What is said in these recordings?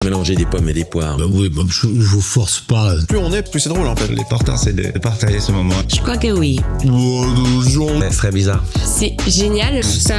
Mélanger des pommes et des poires. Bah oui, bah je vous force pas. Plus on est, plus c'est drôle en fait. L'important c'est de partager ce moment. Je crois que oui. C'est très bizarre. C'est génial. Ça,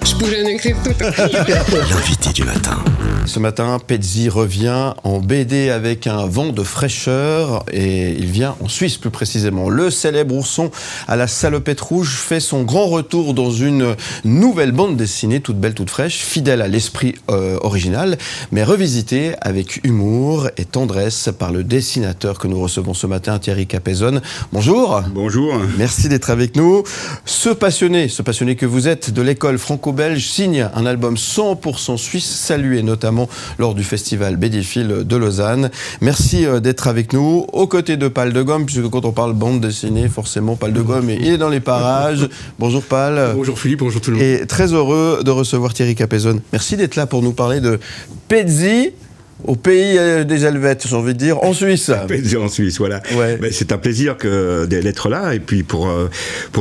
je pourrais en écrire tout. L'invité du matin. Ce matin, Pezzi revient en BD avec un vent de fraîcheur et il vient en Suisse plus précisément. Le célèbre ourson à la salopette rouge fait son grand retour dans une nouvelle bande dessinée toute belle, toute fraîche, fidèle à l'esprit original, mais revisitée avec humour et tendresse par le dessinateur que nous recevons ce matin, Thierry Capezon. Bonjour. Bonjour. Merci d'être avec nous. Ce passionné que vous êtes de l'école franco-belge signe un album 100% suisse, salué notamment lors du festival Bédéphile de Lausanne. Merci d'être avec nous, aux côtés de Pal de Gomme, puisque quand on parle bande dessinée, forcément Pal de Gomme, il est dans les parages. Bonjour Pal. Bonjour Philippe, bonjour tout le monde. Et très heureux de recevoir Thierry Capezon. Merci d'être là pour nous parler de Pezzi, au pays des Helvètes, j'ai envie de dire, en Suisse. Pezzi en Suisse, voilà. Ouais. Ben, c'est un plaisir d'être là. Et puis pour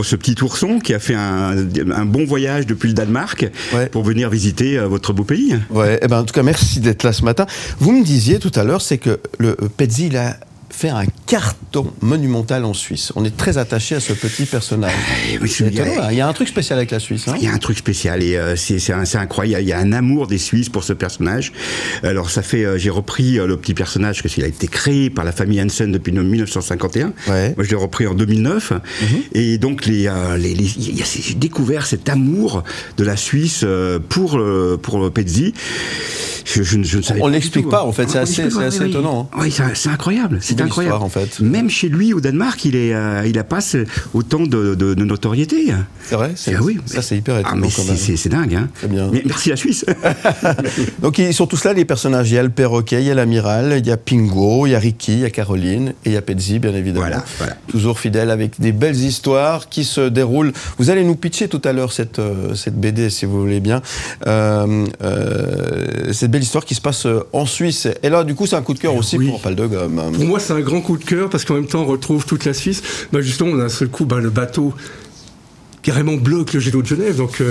ce petit ourson qui a fait un bon voyage depuis le Danemark, ouais, pour venir visiter votre beau pays. Ouais, eh ben, en tout cas, merci d'être là ce matin. Vous me disiez tout à l'heure, c'est que le Pezzi, il a fait un carton monumental en Suisse. On est très attaché à ce petit personnage. Oui, il y a un truc spécial avec la Suisse. Hein, il y a un truc spécial et c'est incroyable. Il y a un amour des Suisses pour ce personnage. Alors ça fait, j'ai repris le petit personnage parce qu'il a été créé par la famille Hansen depuis 1951. Ouais. Moi je l'ai repris en 2009. Et donc j'ai découvert cet amour de la Suisse pour Pezzi. Je ne savais on pas. Ne l'explique pas en fait, c'est assez étonnant. Oui, c'est incroyable. C'est incroyable. En fait. Même chez lui au Danemark, il a pas autant de notoriété. C'est vrai. Oui. Ça c'est hyper étonnant. C'est dingue. Hein. C'est bien. Merci la Suisse. Donc ils sont tous là les personnages. Il y a le perroquet, il y a l'amiral, il y a Pingo, il y a Ricky, il y a Caroline et il y a Pezzi bien évidemment. Voilà. Toujours fidèle avec des belles histoires qui se déroulent. Vous allez nous pitcher tout à l'heure cette BD si vous voulez bien. Cette belle histoire qui se passe en Suisse. Et là, du coup, c'est un coup de cœur aussi pour Pal de Gomme. Pour moi, c'est un grand coup de cœur parce qu'en même temps, on retrouve toute la Suisse. Justement, d'un seul coup, le bateau carrément bloque le jet d'eau de Genève, donc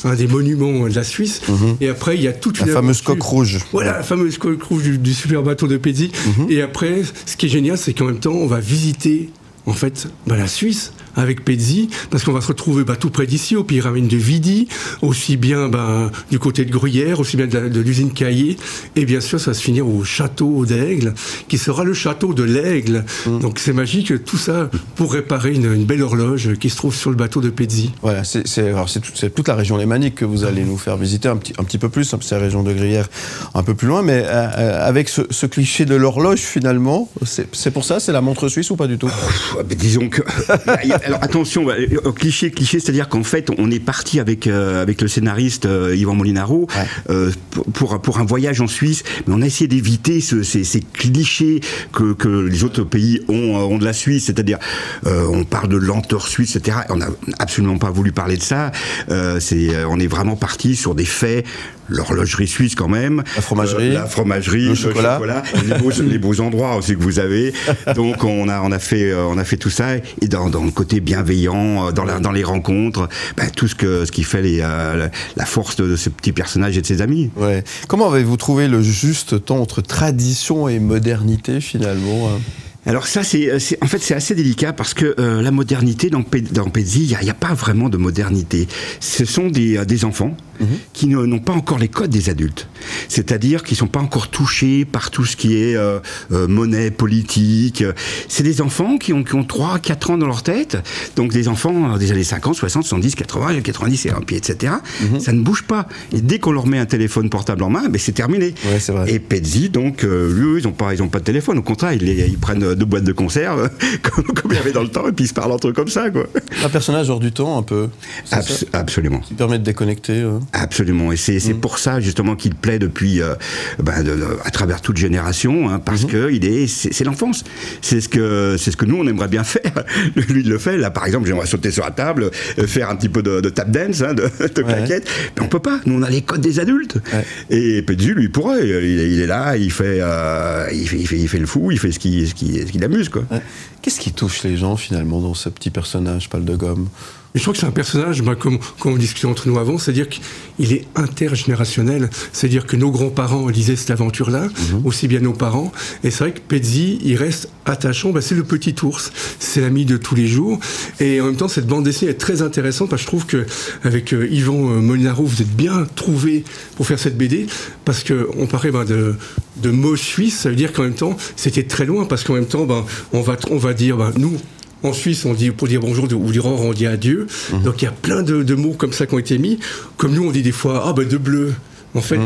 un des monuments de la Suisse. Et après, il y a toute la fameuse coque rouge. Voilà, la fameuse coque rouge du super bateau de Pezzi. Et après, ce qui est génial, c'est qu'en même temps, on va visiter en fait la Suisse avec Pezzi, parce qu'on va se retrouver tout près d'ici, aux pyramides de Vidi, aussi bien du côté de Gruyère, aussi bien de l'usine Caillé, et bien sûr ça va se finir au château d'Aigle, qui sera le château de l'Aigle. Donc c'est magique, tout ça pour réparer une belle horloge qui se trouve sur le bateau de Pezzi. Voilà, c'est toute la région lémanique que vous allez nous faire visiter un petit peu plus, c'est la région de Gruyère un peu plus loin, mais avec ce cliché de l'horloge finalement, c'est pour ça, c'est la montre suisse ou pas du tout? Disons que... Alors attention, cliché, c'est-à-dire qu'en fait, on est parti avec le scénariste Yvan Molinaro pour un voyage en Suisse, mais on a essayé d'éviter ces clichés que les autres pays ont de la Suisse, c'est-à-dire on parle de lenteur suisse, etc. On n'a absolument pas voulu parler de ça. On est vraiment parti sur des faits. L'horlogerie suisse quand même, la fromagerie, le chocolat, les beaux endroits aussi que vous avez. Donc on a fait tout ça et dans le côté bienveillant, dans les rencontres, tout ce qui fait la force de ce petit personnage et de ses amis. Ouais. Comment avez-vous trouvé le juste temps entre tradition et modernité finalement? Alors ça, en fait, c'est assez délicat parce que la modernité dans Pezzi, il n'y a pas vraiment de modernité. Ce sont des enfants qui n'ont pas encore les codes des adultes. C'est-à-dire qu'ils ne sont pas encore touchés par tout ce qui est monnaie, politique. C'est des enfants qui ont 3-4 ans dans leur tête. Donc des enfants des années 50, 60, 70, 80, 90, et puis etc. Ça ne bouge pas. Et dès qu'on leur met un téléphone portable en main, c'est terminé. Ouais, c'est vrai. Et Pezzi, donc, lui, ils n'ont pas de téléphone. Au contraire, ils prennent 2 boîtes de conserve, comme il y avait dans le temps, et puis ils se parlent entre eux comme ça, quoi. Un personnage hors du temps, un peu. Absolument. Qui permet de déconnecter. Absolument. Et c'est pour ça, justement, qu'il plaît depuis, à travers toute génération, parce que c'est l'enfance. C'est ce que nous, on aimerait bien faire. Lui, il le fait. Là, par exemple, j'aimerais sauter sur la table, faire un petit peu de tap dance, de claquettes. Mais on peut pas. Nous, on a les codes des adultes. Ouais. Et Pezzi, lui, pourrait. Il est là, il fait le fou, il fait ce qui l'amuse, quoi. Ouais. Qu'est-ce qui touche les gens, finalement, dans ce petit personnage, Pal de Gomme? je crois que c'est un personnage, comme on discutait entre nous avant, c'est-à-dire qu'il est intergénérationnel. C'est-à-dire que nos grands-parents lisaient cette aventure-là, aussi bien nos parents. Et c'est vrai que Pezzi, il reste attachant. C'est le petit ours, c'est l'ami de tous les jours. Et en même temps, cette bande dessinée est très intéressante parce que je trouve qu'avec Yvan Molinaro, vous êtes bien trouvé pour faire cette BD parce qu'on parlait de mots suisses. Ça veut dire qu'en même temps, c'était très loin parce qu'en même temps, on va dire, nous, en Suisse, on dit, pour dire bonjour ou dire au revoir, on dit adieu. Donc il y a plein de mots comme ça qui ont été mis. Comme nous, on dit des fois, de bleu. En fait,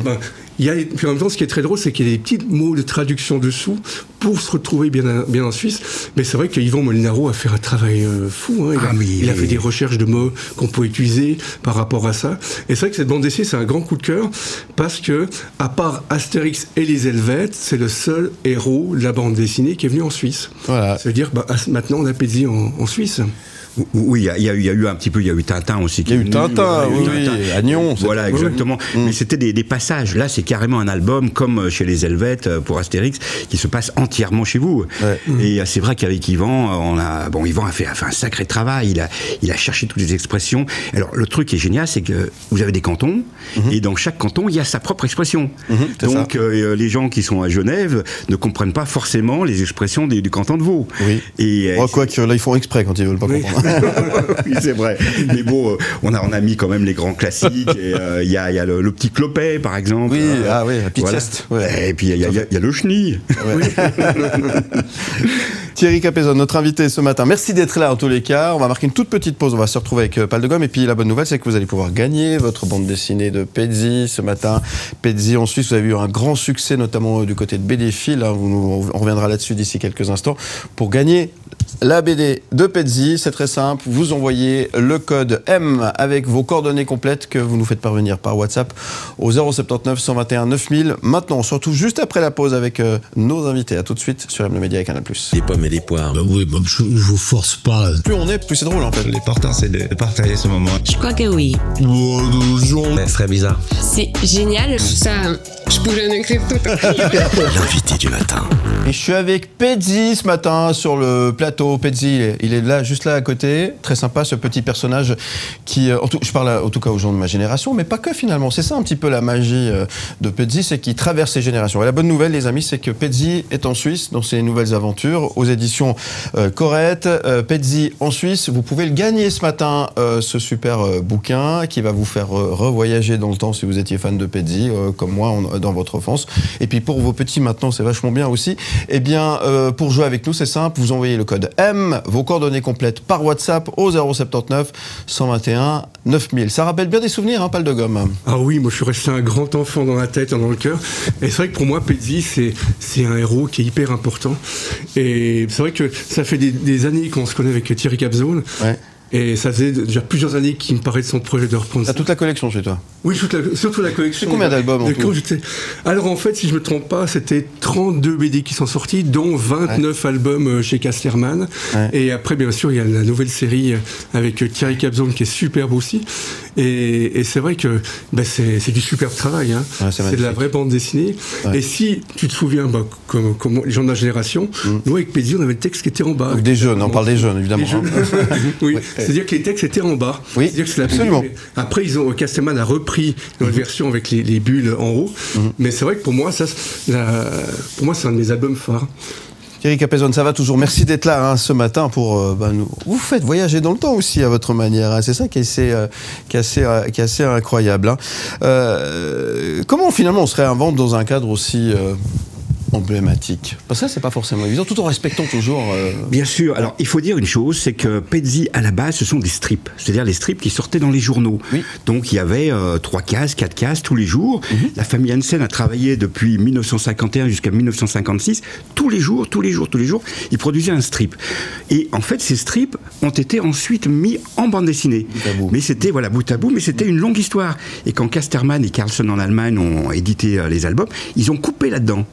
puis en même temps, ce qui est très drôle, c'est qu'il y a des petits mots de traduction dessous pour se retrouver bien en Suisse. Mais c'est vrai que Yvan Molinaro a fait un travail fou. Il a fait des recherches de mots qu'on peut utiliser par rapport à ça. Et c'est vrai que cette bande dessinée, c'est un grand coup de cœur parce que, à part Astérix et les Helvètes, c'est le seul héros de la bande dessinée qui est venu en Suisse. Voilà. Ça veut dire maintenant, on a Pezzi en Suisse. Oui, il y a eu un petit peu, il y a eu Tintin aussi. Il y a eu Tintin, oui, Agnon. Voilà, exactement. Mais c'était des passages. Là, c'est carrément un album, comme chez les Helvètes, pour Astérix, qui se passe entièrement chez vous. Ouais. Et c'est vrai qu'avec Yvan, Yvan a fait un sacré travail. Il a cherché toutes les expressions. Alors, le truc qui est génial, c'est que vous avez des cantons, et dans chaque canton, il y a sa propre expression. Donc, les gens qui sont à Genève ne comprennent pas forcément les expressions du canton de Vaud. Oui. Et quoi que là, ils font exprès quand ils veulent pas comprendre. Oui, c'est vrai. Mais bon, on a mis quand même les grands classiques. Il y a le petit Clopet, par exemple. Oui, la petite sieste. Ouais. Et puis il y a le chenille. Ouais. Thierry Capézon, notre invité ce matin. Merci d'être là en tous les cas. On va marquer une toute petite pause. On va se retrouver avec Pal de Gomme. Et puis la bonne nouvelle, c'est que vous allez pouvoir gagner votre bande dessinée de Pezzi ce matin. Pezzi en Suisse, vous avez eu un grand succès, notamment du côté de BD Phil. On reviendra là-dessus d'ici quelques instants. Pour gagner la BD de Pezzi, c'est très simple. Vous envoyez le code M avec vos coordonnées complètes que vous nous faites parvenir par WhatsApp au 079 121 9000. Maintenant, on se retrouve juste après la pause avec nos invités. À tout de suite sur M le Média et Canal+. Les pommes et les poires. Oui, je vous force pas. Plus on est, plus c'est drôle en fait. L'important, c'est de partager ce moment. Je crois que oui. C'est très bizarre. C'est génial. Ça, je pourrais en écrire tout. L'invité du matin. Et je suis avec Pezzi ce matin sur le plateau. Pezzi, il est là, juste là à côté. Très sympa, ce petit personnage qui... je parle en tout cas aux gens de ma génération, mais pas que finalement. C'est ça un petit peu la magie de Pezzi, c'est qu'il traverse les générations. Et la bonne nouvelle, les amis, c'est que Pezzi est en Suisse dans ses nouvelles aventures, aux éditions Corrette. Pezzi en Suisse, vous pouvez le gagner ce matin, ce super bouquin qui va vous faire revoyager dans le temps si vous étiez fan de Pezzi, comme moi dans votre enfance. Et puis pour vos petits maintenant, c'est vachement bien aussi. Eh bien, pour jouer avec nous, c'est simple, vous envoyez le code M, vos coordonnées complètes par WhatsApp au 079 121 9000. Ça rappelle bien des souvenirs, Pal de Gomme. Ah oui, moi je suis resté un grand enfant dans la tête, dans le cœur. Et c'est vrai que pour moi, Pezzi, c'est un héros qui est hyper important. Et c'est vrai que ça fait des années qu'on se connaît avec Thierry Capézon. Ouais. Et ça faisait déjà plusieurs années qu'il me parlait de son projet de reprendre. T'as toute la collection chez toi? Oui, surtout la collection. C'est combien d'albums en tout? Alors en fait, si je me trompe pas, c'était 32 BD qui sont sortis, dont 29 albums chez Casterman. Ouais. Et après, bien sûr, il y a la nouvelle série avec Thierry Capézon qui est superbe aussi. Et c'est vrai que c'est du superbe travail. Hein. Ouais, c'est de la vraie bande dessinée. Ouais. Et si tu te souviens, comme les gens de la génération, nous avec Pezzi, on avait le texte qui était en bas. Des jeunes, on parle des jeunes évidemment. Oui. Ouais. C'est-à-dire que les textes étaient en bas. Oui, c'est-à-dire que absolument. Après, Casterman a repris une version avec les bulles en haut. Mais c'est vrai que pour moi, c'est un de mes albums phares. Thierry Capézon, ça va toujours. Merci d'être là ce matin pour nous. Vous faites voyager dans le temps aussi à votre manière. C'est ça qui est assez incroyable. Comment finalement on se réinvente dans un cadre aussi emblématique? Parce que ça, c'est pas forcément évident, tout en respectant toujours... Bien sûr. Alors, il faut dire une chose, c'est que Pezzi, à la base, ce sont des strips. C'est-à-dire les strips qui sortaient dans les journaux. Oui. Donc, il y avait 3 cases, 4 cases tous les jours. La famille Hansen a travaillé depuis 1951 jusqu'à 1956. Tous les jours, ils produisaient un strip. Et en fait, ces strips ont été ensuite mis en bande dessinée. Mais c'était, bout à bout, mais c'était une longue histoire. Et quand Casterman et Carlson en Allemagne ont édité les albums, ils ont coupé là-dedans.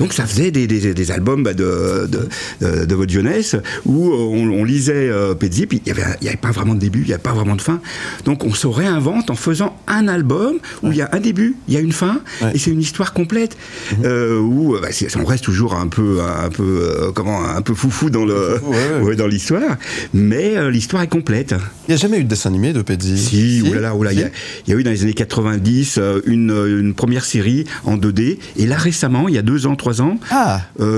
Donc ça faisait des albums de votre jeunesse où on lisait Pezzi, puis il n'y avait pas vraiment de début, il n'y avait pas vraiment de fin. Donc on se réinvente en faisant un album où il y a un début, il y a une fin, et c'est une histoire complète où on reste toujours un peu foufou dans dans l'histoire, mais l'histoire est complète. Il n'y a jamais eu de dessin animé de Pezzi? Si, oulala. Il y a eu dans les années 90 une première série en 2D, et là récemment, il y a 2 ans, 3 ans,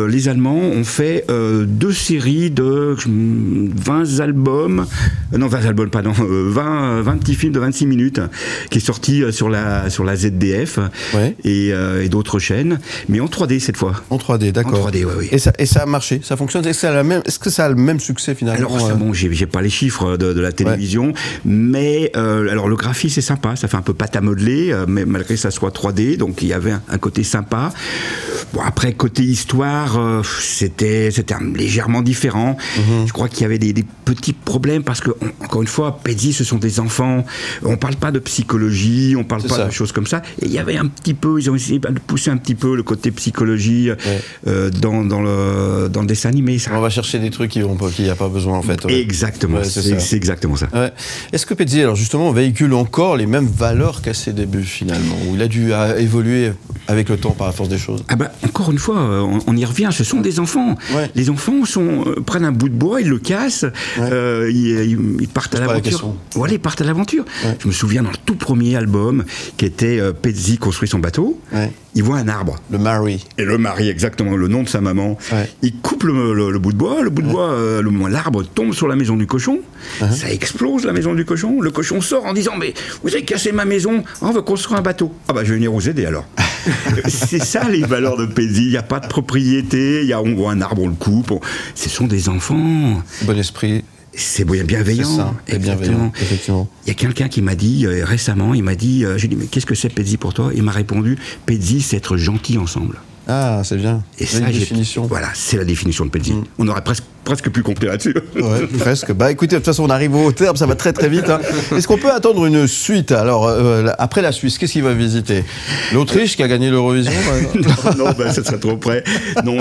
les Allemands ont fait 2 séries de 20 albums, 20 petits films de 26 minutes, qui est sorti sur la ZDF et d'autres chaînes, mais en 3D cette fois. En 3D, d'accord. En 3D, oui. Et ça a marché, ça fonctionne. Est-ce que ça a le même succès finalement? Alors ça, bon, j'ai pas les chiffres de la télévision, mais alors le graphisme c'est sympa, ça fait un peu pâte à modeler, mais malgré que ça soit 3D, donc il y avait un côté sympa. Bon, après côté histoire, c'était légèrement différent. Je crois qu'il y avait des petits problèmes parce que encore une fois, Pezzi, ce sont des enfants. On parle pas de psychologie, on parle pas de choses comme ça. Et il y avait un petit peu, ils ont essayé de pousser un petit peu le côté psychologie dans le dessin animé. Ça. On va chercher des trucs qu'il n'y a pas besoin en fait. Exactement, c'est exactement ça. Est-ce que Pezzi, alors justement, véhicule encore les mêmes valeurs qu'à ses débuts finalement, où il a dû évoluer avec le temps par la force des choses? Encore une fois, on y revient, ce sont des enfants. Les enfants prennent un bout de bois, ils le cassent, ils partent à l'aventure. Voilà, ils partent à l'aventure. Je me souviens dans le tout premier album, qui était Pezzi construit son bateau, il voit un arbre. Le Mari. Et le Mari, exactement, le nom de sa maman. Il coupe le bout de bois, l'arbre tombe sur la maison du cochon, ça explose la maison du cochon, le cochon sort en disant « Mais vous avez cassé ma maison, on va construire un bateau. » Ah bah je vais venir vous aider alors. C'est ça les valeurs de Pezzi, il n'y a pas de propriété, on voit un arbre, on le coupe, ce sont des enfants. Bon esprit. C'est bienveillant. C'est bienveillant, effectivement. Il y a quelqu'un qui m'a dit récemment, j'ai dit mais qu'est-ce que c'est Pezzi pour toi? Il m'a répondu Pezzi, c'est être gentil ensemble. Ah, c'est bien. Et ça, définition. Voilà, c'est la définition de Pezzi. On aurait presque pu compter là-dessus. Ouais, presque. Bah écoutez, de toute façon, on arrive au terme, ça va très très vite. Est-ce qu'on peut attendre une suite? Alors, après la Suisse, qu'est-ce qu'il va visiter? L'Autriche qui a gagné l'Eurovision? Non, ça serait trop près. Non,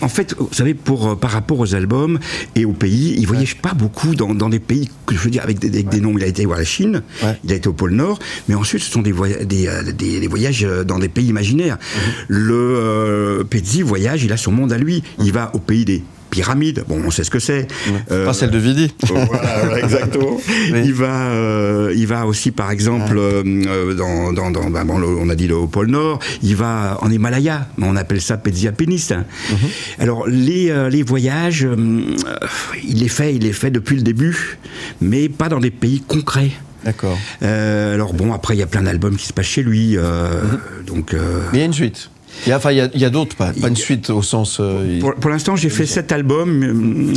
en fait, vous savez, par rapport aux albums et aux pays, il ne voyage pas beaucoup dans des pays, je veux dire, avec des noms. Il a été voir la Chine, il a été au pôle Nord, mais ensuite, ce sont des voyages dans des pays imaginaires. Pezzi voyage, il a son monde à lui. Il va au pays des pyramides, bon, on sait ce que c'est. Pas celle de Vidi. Voilà, exactement. Il va aussi, par exemple, on a dit au pôle Nord, il va en Himalaya, on appelle ça Pezzi alpiniste. Alors, les voyages, il les fait depuis le début, mais pas dans des pays concrets. D'accord. Alors bon, après, il y a plein d'albums qui se passent chez lui, donc... Mais il y a une suite. Il y a d'autres, pas une suite au sens... Pour l'instant, j'ai fait 7 albums.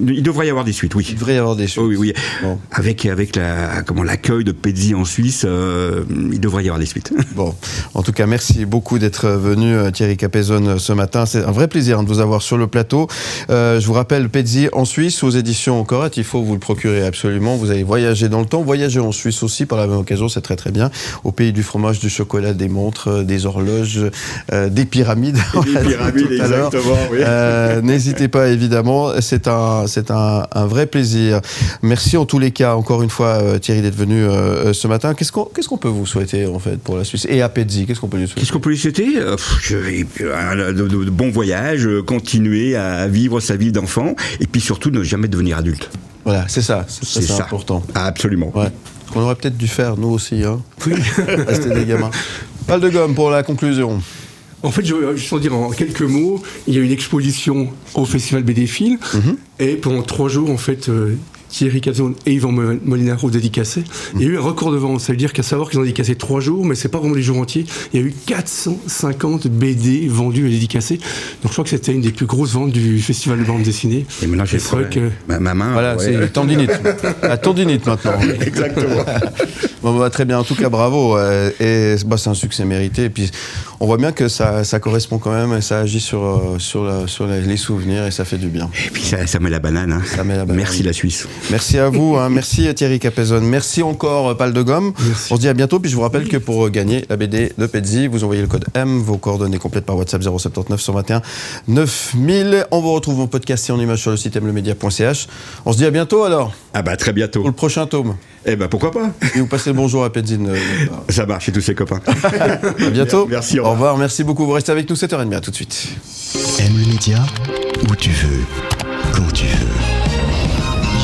Il devrait y avoir des suites, oui. Il devrait y avoir des suites. Oui. Bon. Avec l'accueil de Pezzi en Suisse, il devrait y avoir des suites. Bon, en tout cas, merci beaucoup d'être venu, Thierry Capezone, ce matin. C'est un vrai plaisir de vous avoir sur le plateau. Je vous rappelle, Pezzi en Suisse, aux éditions Corrette. Il faut vous le procurer absolument. Vous allez voyager dans le temps, voyager en Suisse aussi par la même occasion, c'est très très bien. Au pays du fromage, du chocolat, des montres, des horloges... des pyramides. Des pyramides, exactement, oui. N'hésitez pas, évidemment. C'est un vrai plaisir. Merci en tous les cas, encore une fois, Thierry, d'être venu ce matin. Qu'est-ce qu'on peut vous souhaiter, en fait, pour la Suisse? Et à Pezzi, qu'est-ce qu'on peut lui souhaiter? Qu'est-ce qu'on peut lui souhaiter? De bons voyages, continuer à vivre sa vie d'enfant, et puis surtout, ne jamais devenir adulte. Voilà, c'est ça. C'est important. Absolument. Ouais. Ce qu'on aurait peut-être dû faire, nous aussi. Hein. Oui. Rester des gamins. Balle de gomme pour la conclusion. En fait, je veux juste en dire en quelques mots, il y a une exposition au Festival BD-Fil, et pendant 3 jours, en fait, Thierry Capezone et Yvan Molinaro dédicacés. Il y a eu un record de vente, ça veut dire qu'à savoir qu'ils ont dédicacé 3 jours, mais c'est pas vraiment des jours entiers. Il y a eu 450 BD vendus et dédicacés. Donc je crois que c'était une des plus grosses ventes du Festival de bande dessinée. Et maintenant, j'ai ma main. Voilà, c'est tendinite. La tendinite maintenant. Exactement. Bon, très bien, en tout cas, bravo. Et c'est un succès mérité. Et puis, on voit bien que ça correspond quand même et ça agit sur les souvenirs et ça fait du bien. Et puis ça met la banane. Hein. Ça met la banane. Merci la Suisse. Merci à vous, hein. Merci Thierry Capezone. Merci encore Pal de Gomme. Merci. On se dit à bientôt. Puis je vous rappelle que pour gagner la BD de Pezzi, vous envoyez le code M, vos coordonnées complètes par WhatsApp 079 121 9000. On vous retrouve en podcast et en image sur le site mlemedia.ch. On se dit à bientôt alors. Ah bah très bientôt. Pour le prochain tome. Eh ben pourquoi pas. Et vous passez le bonjour à Pezzi. Ça marche chez tous ses copains. À bientôt. Merci. Au revoir. Merci beaucoup. Vous restez avec nous 7h30. À tout de suite. Aime le média où tu veux, quand tu veux.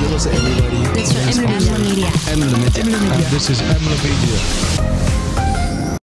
Bien sûr, aime le média. Aime le média. This is Aime le média.